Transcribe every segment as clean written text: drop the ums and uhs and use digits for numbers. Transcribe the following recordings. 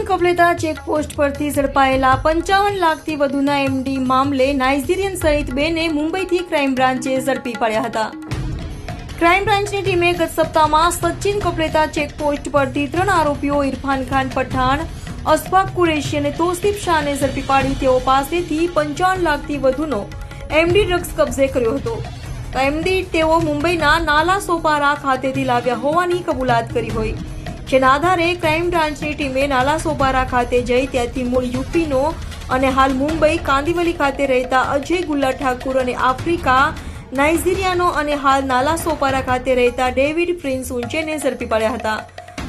કપલેતા checkpost પરથી ઝડપાયેલા 55 લાખથી વધુના એમડી મામલે નાઇજીરિયન સહિત બેને મુંબઈથી ક્રાઇમ બ્રાન્ચે ઝડપી પાડ્યા હતા. ક્રાઇમ બ્રાન્ચની ટીમે ગત સપ્તાહમાં સચિન કપલેતા ચેકપોસ્ટ પરથી 3 આરોપીઓ ઇરફાન ખાન પઠાણ, અશફાક કુરેશી અને તોસીફ શાહને ઝડપી પાડી તેઓ પાસેથી 55 લાખથી વધુનો એમડી ડ્રગ્સ કબજે કર્યો હતો. એમડી તેઓ મુંબઈના નાલા સોપારા ખાતેથી લાવ્યા હોવાની કબૂલાત કરી હોય, જેના આધારે ક્રાઇમ બ્રાન્ચની ટીમે નાલા સોપારા ખાતે જઈ ત્યાંથી મૂળ યુપીનો અને હાલ મુંબઈ કાંદિવલી ખાતે રહેતા અજય ગુલ્લા ઠાકુર અને આફ્રિકા નાઇજીરિયાનો અને હાલ નાલા સોપારા ખાતે રહેતા ડેવિડ પ્રિન્સ ઉંચેને ઝડપી પાડ્યા હતા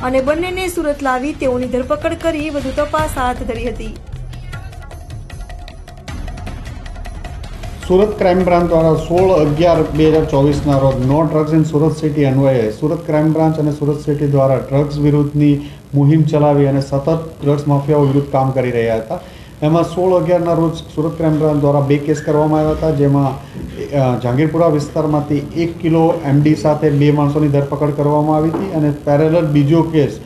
અને બંનેને સુરત લાવી તેઓની ધરપકડ કરી વધુ તપાસ હાથ ધરી હતી. સુરત ક્રાઇમ બ્રાન્ચ દ્વારા 16/11/2024 રોજ no drugs in Surat city અન્વયે સુરત ક્રાઇમ બ્રાન્ચ અને સુરત સિટી દ્વારા ડ્રગ્સ વિરુદ્ધની મુહિમ ચલાવી અને સતત ડ્રગ્સ માફિયાઓ વિરુદ્ધ કામ કરી રહ્યા હતા. એમાં 16/11 રોજ સુરત ક્રાઇમ બ્રાન્ચ દ્વારા 2 કેસ કરવામાં આવ્યા હતા, જેમાં જહાંગીરપુરા વિસ્તારમાંથી 1 કિલો એમડી સાથે 2 માણસોની ધરપકડ કરવામાં આવી હતી અને પેરેલલ બીજો કેસ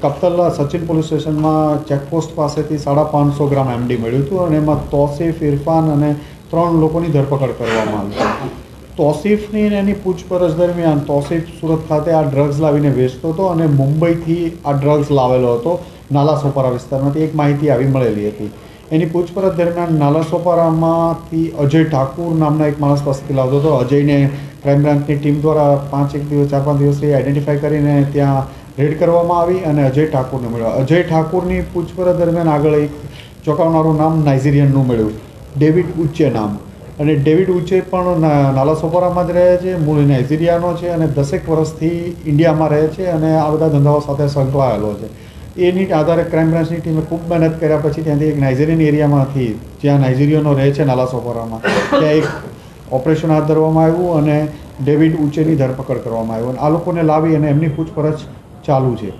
કપ્તલા સચિન પોલીસ સ્ટેશનમાં ચેકપોસ્ટ પાસેથી 550 ગ્રામ એમડી મળ્યું હતું અને એમાં તોસીફ, ઇરફાન અને 3 લોકોની ધરપકડ કરવામાં આવી. તોસીફની એની પૂછપરછ દરમિયાન તોસીફ સુરત ખાતે આ ડ્રગ્સ લાવીને વેચતો હતો અને મુંબઈથી આ ડ્રગ્સ લાવેલો હતો નાલા સોપારા વિસ્તારમાંથી. એક માહિતી આવી મળેલી હતી. એની પૂછપરછ દરમિયાન નાલા સોપારામાંથી અજય ઠાકુર નામના એક માણસ પાસેથી લાવતો હતો. અજયને ક્રાઇમ બ્રાન્ચની ટીમ દ્વારા 4-5 દિવસથી આઈડેન્ટિફાઈ કરીને ત્યાં રેડ કરવામાં આવી અને અજય ઠાકુરને મળ્યો. અજય ઠાકુરની પૂછપરછ દરમિયાન આગળ એક ચોંકાવનારું નામ નાઇજીરિયનનું મળ્યું, ડેવિડ ઉચ્ચે નામ. અને ડેવિડ ઉચ્ચે પણ નાલા સોપારામાં જ રહે છે, મૂળ નાઇજીરિયાનો છે અને 10 વર્ષથી ઇન્ડિયામાં રહે છે અને આ બધા ધંધાઓ સાથે સંકળાયેલો છે. એની આધારે ક્રાઇમ બ્રાન્ચની ટીમે ખૂબ મહેનત કર્યા પછી ત્યાંથી એક નાઇજીરિયન એરિયામાંથી, જ્યાં નાઇજીરિયનો રહે છે નાલા સોપારામાં, ત્યાં એક ઓપરેશન હાથ ધરવામાં આવ્યું અને ડેવિડ ઉચ્ચેની ધરપકડ કરવામાં આવ્યું અને આ લોકોને લાવી અને એમની પૂછપરછ ચાલુ છે.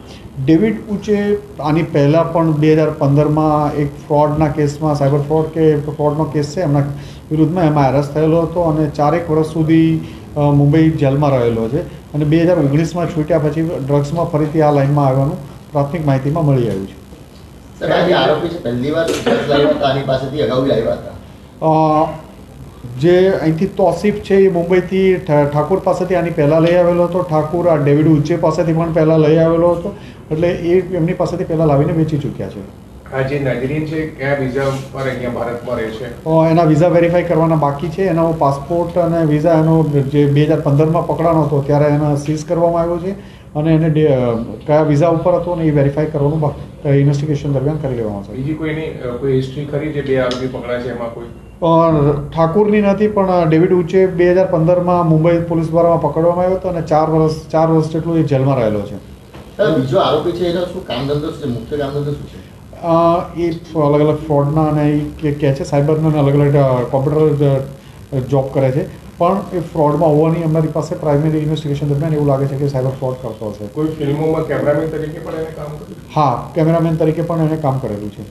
ડેવિડ ઉચ્ચે આની પહેલાં પણ 2015માં એક ફ્રોડના કેસમાં, સાયબર ફ્રોડ કે ફ્રોડનો કેસ છે એમના વિરુદ્ધમાં, એમાં એરેસ્ટ થયેલો હતો અને 4 વર્ષ સુધી મુંબઈ જેલમાં રહેલો છે અને 2019માં છૂટ્યા પછી ડ્રગ્સમાં ફરીથી આ લાઇનમાં આવવાનું પ્રાથમિક માહિતીમાં મળી આવ્યું છે. સર, આ જે આરોપી છે પહેલી વાર ડ્રગ્સ લાવ્યા હતા, આની પાસેથી અગાઉ લાવ્યા હતા. જે અહીંથી તોસીફ છે એ મુંબઈથી ઠાકુર પાસેથી આની પહેલાં લઈ આવેલો હતો. ઠાકુર આ ડેવિડ ઉચ્ચે પાસેથી પણ પહેલાં લઈ આવેલો હતો, એટલે એ એમની પાસેથી પહેલાં લાવીને વેચી ચૂક્યા છે. આ જે નાઇજીરિયન છે કયા વિઝા પર અહીંયા ભારતમાં રહે છે? એના વિઝા વેરીફાઈ કરવાના બાકી છે. એનો પાસપોર્ટ અને વિઝા એનો જે 2015માં પકડાનો હતો ત્યારે એને સીઝ કરવામાં આવ્યો છે અને એને કયા વિઝા ઉપર હતો ને એ વેરીફાઈ કરવાનું ઇન્વેસ્ટિગેશન દરમિયાન કરી લેવામાં આવશે. બીજી કોઈ હિસ્ટ્રી ખરી જે 2 આરોપી પકડાય છે એમાં કોઈ? ઠાકુરની નથી, પણ ડેવિડ ઉચ્ચે 2015માં મુંબઈ પોલીસ દ્વારા પકડવામાં આવ્યો હતો અને 4 વર્ષ જેટલું એ જેલમાં રહેલો છે. બીજો આરોપી છે એનો શું કામ ધંધો છે? મુખ્ય કામ ધંધો શું છે? એ અલગ અલગ ફ્રોડના અને એ કહે છે સાયબરના અલગ અલગ કોમ્પ્યુટર જોબ કરે છે, પણ એ ફ્રોડમાં હોવાની અમારી પાસે પ્રાઇમરી ઇન્વેસ્ટિગેશન દરમિયાન એવું લાગે છે કે સાયબર ફ્રોડ કરતો હશે. કોઈ ફિલ્મોમાં કેમેરામેન તરીકે પણ એને કામ કર્યું? હા, કેમેરામેન તરીકે પણ એને કામ કરેલું છે.